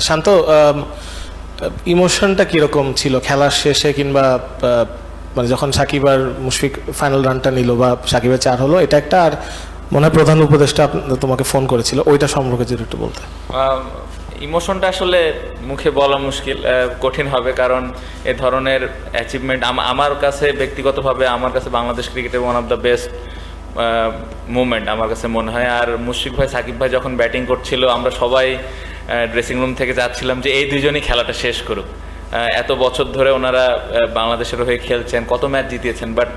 শান্ত, ইমোশনটা কীরকম ছিল খেলার শেষে, কিংবা মানে যখন সাকিব আর মুশফিক ফাইনাল রানটা নিল বা সাকিবের 4 হলো, এটা একটা, আর মনে হয় প্রধান উপদেষ্টা তোমাকে ফোন করেছিল, ওইটা সম্পর্কে যদি একটু বলতে। ইমোশনটা আসলে মুখে বলা মুশকিল, কঠিন হবে, কারণ এ ধরনের অ্যাচিভমেন্ট আমার কাছে ব্যক্তিগতভাবে আমার কাছে বাংলাদেশ ক্রিকেটের one of the best movement আমার কাছে মনে হয়। আর মুশফিক ভাই সাকিব ভাই যখন ব্যাটিং করছিল, আমরা সবাই ড্রেসিং রুম থেকে যাচ্ছিলাম যে এই দুজনই খেলাটা শেষ করুক। এত বছর ধরে ওনারা বাংলাদেশের হয়ে খেলছেন, কত ম্যাচ জিতিয়েছেন, বাট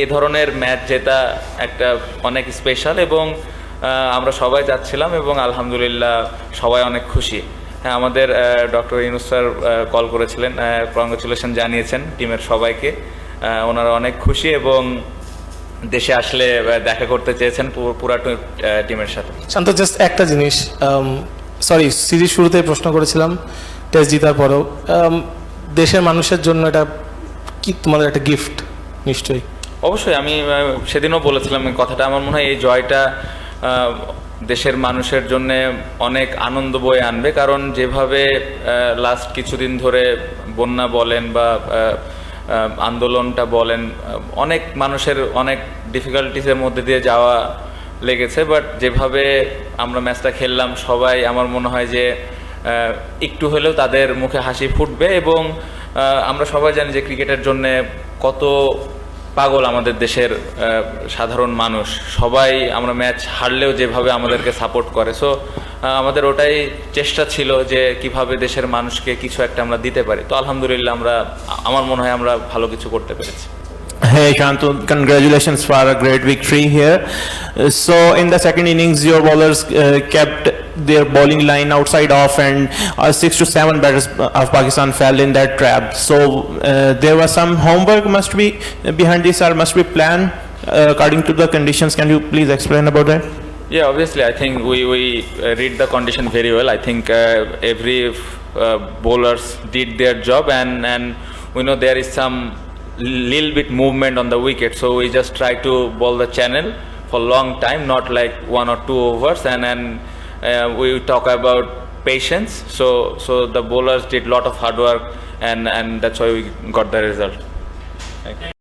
এ ধরনের ম্যাচ জেতা একটা অনেক স্পেশাল, এবং আমরা সবাই যাচ্ছিলাম এবং আলহামদুলিল্লাহ সবাই অনেক খুশি। হ্যাঁ, আমাদের ডক্টর ইউনূস স্যার কল করেছিলেন, কংগ্রেচুলেশন জানিয়েছেন টিমের সবাইকে, ওনারা অনেক খুশি এবং দেশে আসলে দেখা করতে চেয়েছেন পুরা টিমের সাথে। শান্ত, জাস্ট একটা জিনিস, সরি সিরিজ শুরুতেই প্রশ্ন করেছিলাম, টেস্ট জিতার পরেও দেশের মানুষের জন্য এটা কি তোমাদের একটা গিফট নিশ্চয়ই? অবশ্যই, আমি সেদিনও বলেছিলাম এই কথাটা। আমার মনে হয় এই জয়টা দেশের মানুষের জন্য অনেক আনন্দ বয়ে আনবে, কারণ যেভাবে লাস্ট কিছুদিন ধরে বন্যা বলেন বা আন্দোলনটা বলেন, অনেক মানুষের অনেক ডিফিকাল্টিসের মধ্যে দিয়ে যাওয়া লেগেছে, বাট যেভাবে আমরা ম্যাচটা খেললাম সবাই, আমার মনে হয় যে একটু হলেও তাদের মুখে হাসি ফুটবে। এবং আমরা সবাই জানি যে ক্রিকেটের জন্যে কত পাগল আমাদের দেশের সাধারণ মানুষ, সবাই আমরা ম্যাচ হারলেও যেভাবে আমাদেরকে সাপোর্ট করে। সো আমাদের ওটাই চেষ্টা ছিল যে কিভাবে দেশের মানুষকে কিছু একটা আমরা দিতে পারি। তো আলহামদুলিল্লাহ আমার মনে হয় আমরা ভালো কিছু করতে পেরেছি। Hey Shantu, congratulations for a great victory here. So in the second innings, your bowlers kept their bowling line outside off, and 6 to 7 batters of Pakistan fell in that trap. So there was some homework must be behind this, or must be planned according to the conditions. Can you please explain about that? Yeah, obviously, I think we read the condition very well. I think every bowlers did their job, and we know there is some little bit movement on the wicket, so we just try to bowl the channel for long time, not like 1 or 2 overs, and we talk about patience. So the bowlers did lot of hard work, and that's why we got the result. Thank you.